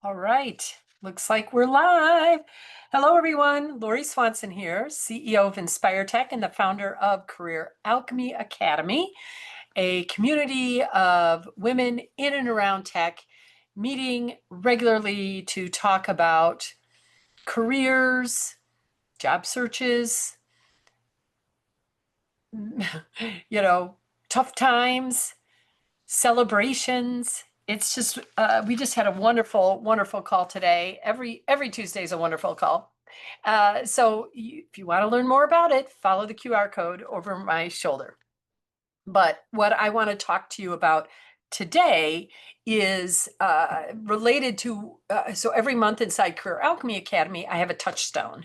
All right, looks like we're live. Hello, everyone. Lori Swanson here, CEO of Inspire Tech and the founder of Career Alchemy Academy, a community of women in and around tech meeting regularly to talk about careers, job searches, tough times, celebrations. It's just we just had a wonderful call today. Every Tuesday is a wonderful call. If you want to learn more about it, follow the QR code over my shoulder. But what I want to talk to you about today is related to, so every month inside Career Alchemy Academy, I have a touchstone,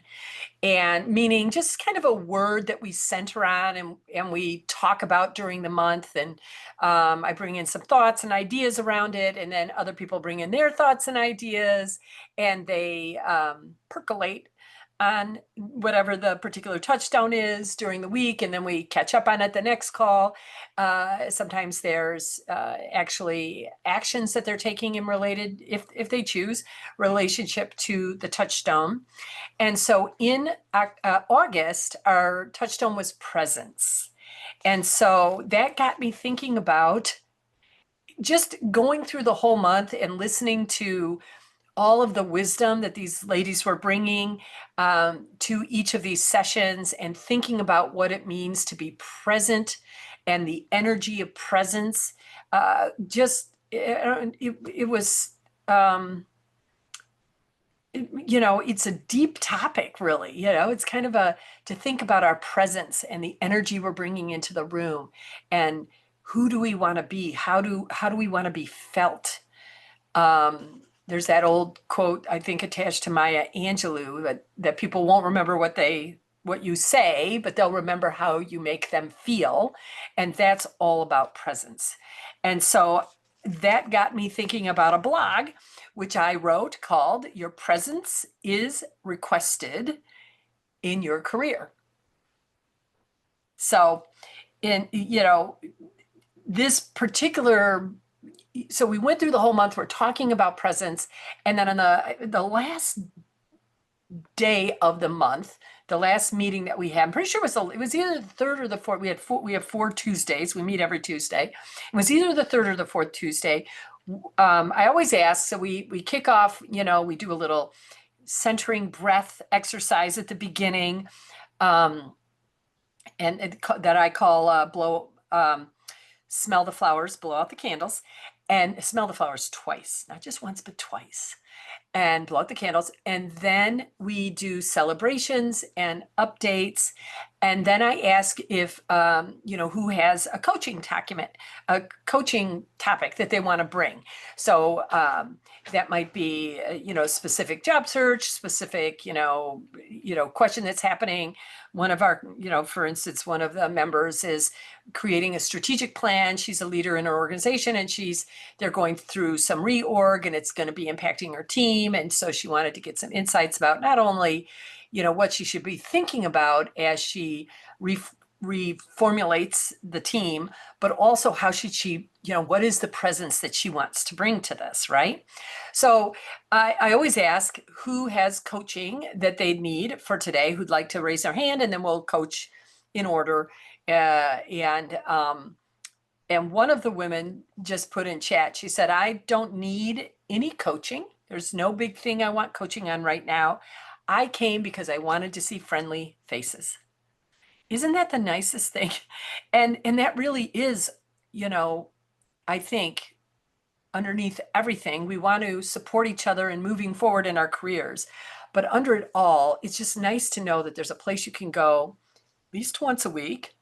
and meaning just kind of a word that we center on and we talk about during the month. And I bring in some thoughts and ideas around it, and then other people bring in their thoughts and ideas, and they percolate on whatever the particular touchstone is during the week, and then we catch up on it the next call. Sometimes there's actually actions that they're taking in related, if they choose, relationship to the touchstone. And so in August, our touchstone was presence. And so that got me thinking about just going through the whole month and listening to all of the wisdom that these ladies were bringing to each of these sessions, and thinking about what it means to be present and the energy of presence. It was, it's a deep topic, really. It's kind of to think about our presence and the energy we're bringing into the room, and who do we want to be? How do we want to be felt? There's that old quote, I think, attached to Maya Angelou, that people won't remember what you say, but they'll remember how you make them feel. And that's all about presence. And so that got me thinking about a blog, which I wrote, called Your Presence is Requested in Your Career. So this particular, so we went through the whole month, we're talking about presence. And then on the last day of the month, the last meeting that we had, I'm pretty sure it was either the third or the fourth. We have 4 Tuesdays. We meet every Tuesday. It was either the third or the fourth Tuesday. I always ask, so we kick off, we do a little centering breath exercise at the beginning, and that I call smell the flowers, blow out the candles, and smell the flowers twice, not just once, but twice, and blow out the candles. And then we do celebrations and updates. And then I ask if, who has a coaching topic that they want to bring. So that might be, specific job search, specific, question that's happening. One of our, for instance, one of the members is creating a strategic plan. She's a leader in her organization, and they're going through some reorg, and it's going to be impacting her team. And so she wanted to get some insights about not only, what she should be thinking about as she reformulates the team, but also how should she, what is the presence that she wants to bring to this, right? So I always ask who has coaching that they need for today, who'd like to raise their hand, and then we'll coach in order. And one of the women just put in chat, she said, I don't need any coaching. There's no big thing I want coaching on right now. I came because I wanted to see friendly faces. Isn't that the nicest thing? And that really is, I think, underneath everything, we want to support each other in moving forward in our careers. But under it all, it's just nice to know that there's a place you can go at least once a week.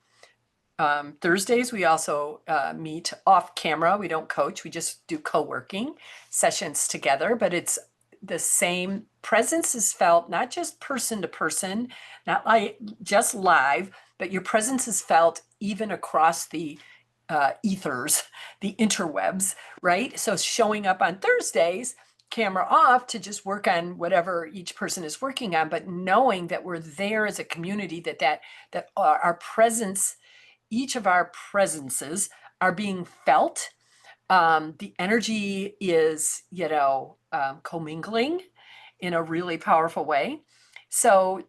Thursdays, we also meet off camera. We don't coach, we just do co-working sessions together, but it's the same presence is felt, not just person to person, not like just live, but your presence is felt even across the ethers, the interwebs, right? So showing up on Thursdays, camera off, to just work on whatever each person is working on, but knowing that we're there as a community, that our presence, each of our presences are being felt, The energy is, commingling in a really powerful way. So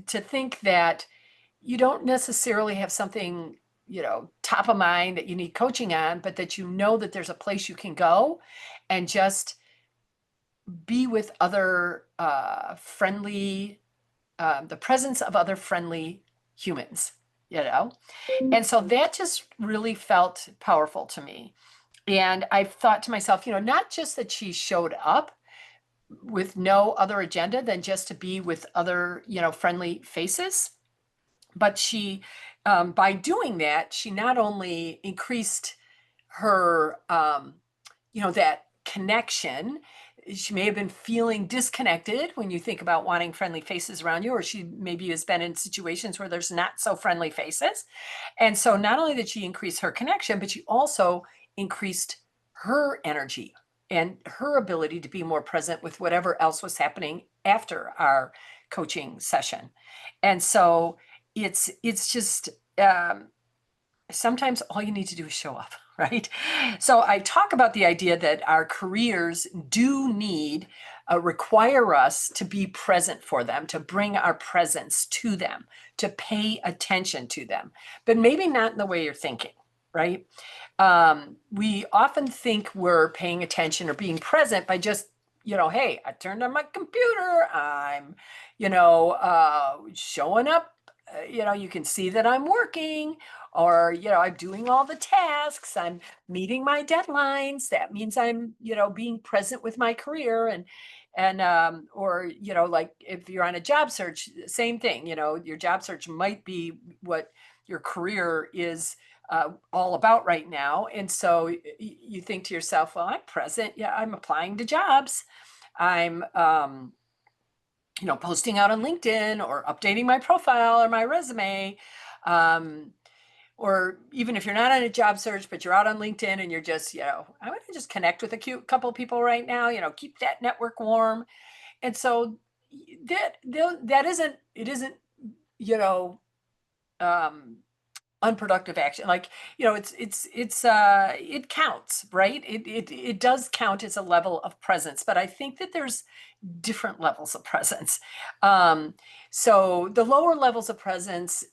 to think that you don't necessarily have something, top of mind that you need coaching on, but that you know that there's a place you can go and just be with other the presence of other friendly humans, you know? And so that just really felt powerful to me. And I've thought to myself, not just that she showed up with no other agenda than just to be with other, friendly faces, but she, by doing that, she not only increased her, that connection. She may have been feeling disconnected when you think about wanting friendly faces around you, or she maybe has been in situations where there's not so friendly faces. And so not only did she increase her connection, but she also increased her energy and her ability to be more present with whatever else was happening after our coaching session. And so it's just sometimes all you need to do is show up, right? So I talk about the idea that our careers do require us to be present for them, to bring our presence to them, to pay attention to them, but maybe not in the way you're thinking, right? We often think we're paying attention or being present by just, hey, I turned on my computer, I'm, showing up, you can see that I'm working, or I'm doing all the tasks, I'm meeting my deadlines. That means I'm being present with my career. And or like if you're on a job search, same thing. Your job search might be what your career is all about right now. And so you think to yourself, well, I'm present, yeah, I'm applying to jobs, I'm posting out on LinkedIn or updating my profile or my resume. Or even if you're not on a job search, but you're out on LinkedIn and you're just, I want to just connect with a cute couple of people right now, keep that network warm. And so that isn't, you know, um, unproductive action. Like, it counts, right? It does count as a level of presence, but I think that there's different levels of presence. So the lower levels of presence,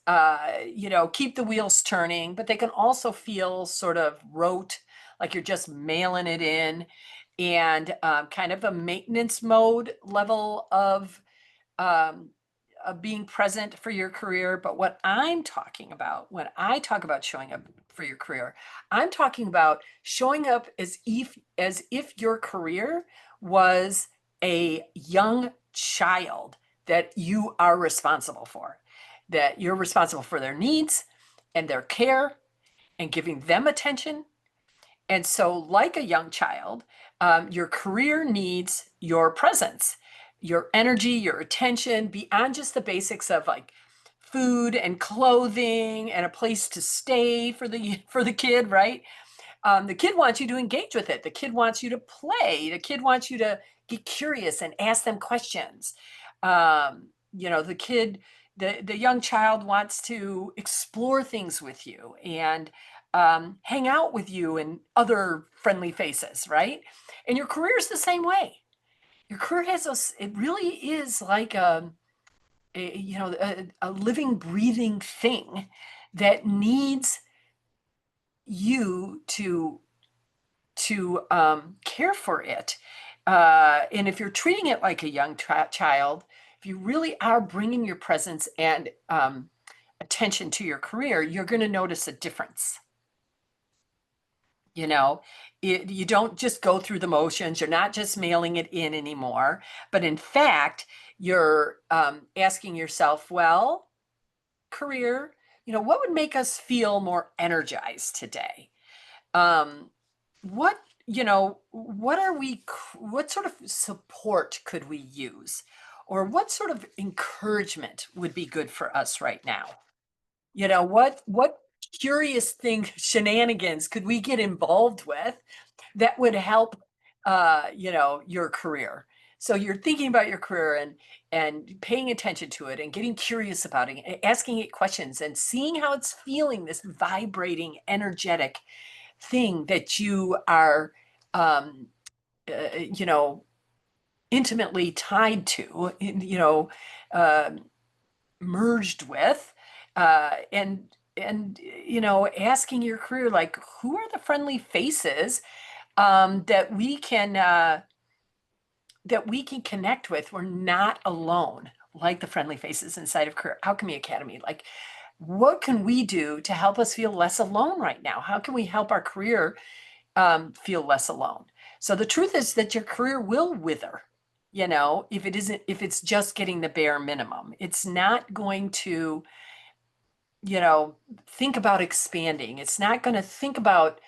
keep the wheels turning, but they can also feel sort of rote, like you're just mailing it in, and kind of a maintenance mode level um, of being present for your career. But what I'm talking about when I talk about showing up for your career, I'm talking about showing up as if your career was a young child that you are responsible for, that you're responsible for their needs and their care and giving them attention. And so, like a young child, your career needs your presence, your energy, your attention, beyond just the basics of like food and clothing and a place to stay for the kid, right? The kid wants you to engage with it. The kid wants you to play. The kid wants you to get curious and ask them questions. The kid, the young child wants to explore things with you and hang out with you and other friendly faces, right? And your career is the same way. Your career it really is like a living, breathing thing that needs you to care for it. And if you're treating it like a young child, if you really are bringing your presence and attention to your career, you're going to notice a difference. You don't just go through the motions. You're not just mailing it in anymore, but in fact, you're asking yourself, well, career, what would make us feel more energized today? Um, what, what sort of support could we use? Or what sort of encouragement would be good for us right now? What curious thing, shenanigans could we get involved with that would help, your career? So you're thinking about your career and paying attention to it and getting curious about it, asking it questions and seeing how it's feeling, this vibrating, energetic thing that you are, um, you know, intimately tied to, um, merged with, and asking your career, like, who are the friendly faces that we can connect with. We're not alone, like the friendly faces inside of Career Alchemy Academy. Like, what can we do to help us feel less alone right now? How can we help our career feel less alone? So the truth is that your career will wither, if it's just getting the bare minimum. It's not going to, think about expanding. It's not going to think about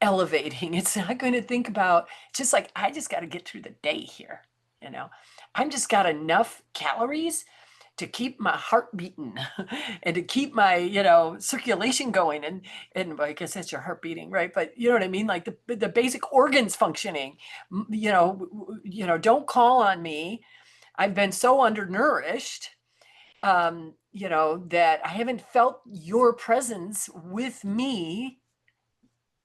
elevating. It's not going to think about, just like, I just got to get through the day here. You know, I'm just got enough calories to keep my heart beating and to keep my, circulation going. And I guess that's your heart beating, right? But you know what I mean? Like the basic organs functioning. Don't call on me. I've been so undernourished, that I haven't felt your presence with me,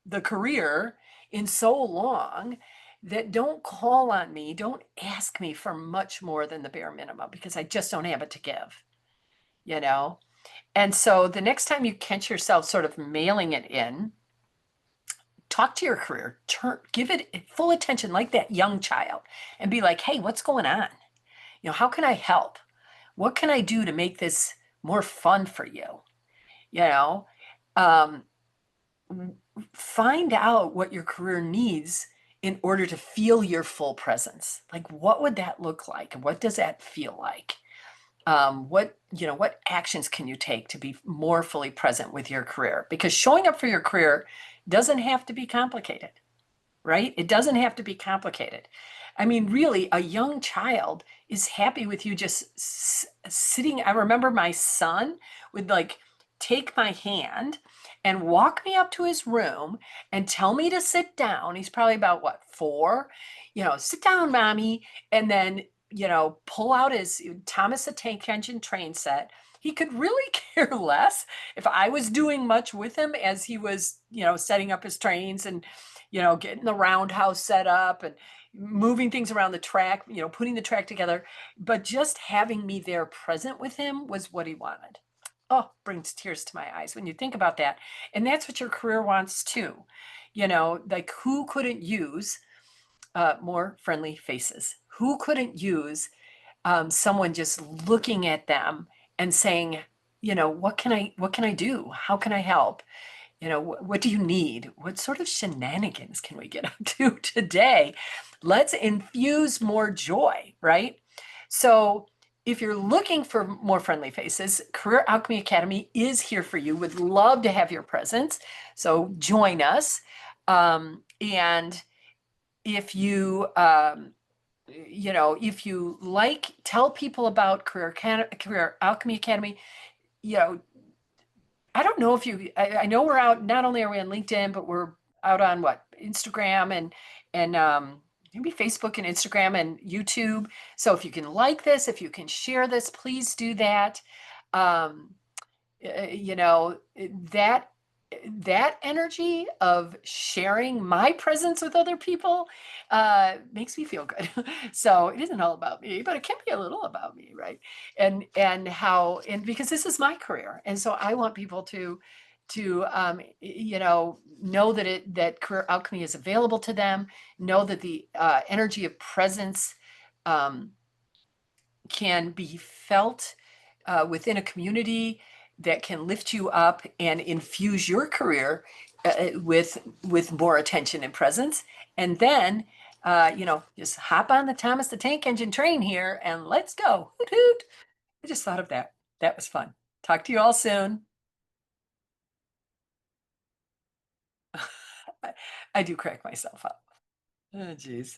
the career, in so long, that don't call on me, don't ask me for much more than the bare minimum, because I just don't have it to give, you know? And so the next time you catch yourself sort of mailing it in, talk to your career, give it full attention like that young child, and be like, hey, what's going on? How can I help? What can I do to make this more fun for you? You know, um, find out what your career needs in order to feel your full presence. Like, what would that look like? What does that feel like? What actions can you take to be more fully present with your career? Because showing up for your career doesn't have to be complicated, right? It doesn't have to be complicated. I mean, really, a young child is happy with you just sitting. I remember my son would, like, take my hand and walk me up to his room and tell me to sit down. He's probably about, what, 4? Sit down, mommy. And then, pull out his Thomas the Tank Engine train set. He could really care less if I was doing much with him as he was, setting up his trains and, getting the roundhouse set up and moving things around the track, putting the track together. But just having me there present with him was what he wanted. Oh, brings tears to my eyes when you think about that. And that's what your career wants too. Like, who couldn't use more friendly faces? Who couldn't use someone just looking at them and saying, what can I do? How can I help? What do you need? What sort of shenanigans can we get up to today? Let's infuse more joy, right? So if you're looking for more friendly faces, Career Alchemy Academy is here for you. Would love to have your presence. So join us. And if you, if you like, tell people about Career Alchemy Academy. You know, I don't know if I know we're out, not only are we on LinkedIn, but we're out on what, Instagram and maybe Facebook and Instagram and YouTube. So if you can like this, if you can share this, please do that. Um, that energy of sharing my presence with other people makes me feel good. So it isn't all about me, but it can be a little about me, right? And because this is my career, and so I want people to know that Career Alchemy is available to them, know that the energy of presence um, can be felt within a community that can lift you up and infuse your career with more attention and presence. And then, just hop on the Thomas the Tank Engine train here and let's go. Hoot, hoot. I just thought of that. That was fun. Talk to you all soon. I do crack myself up. Oh, geez.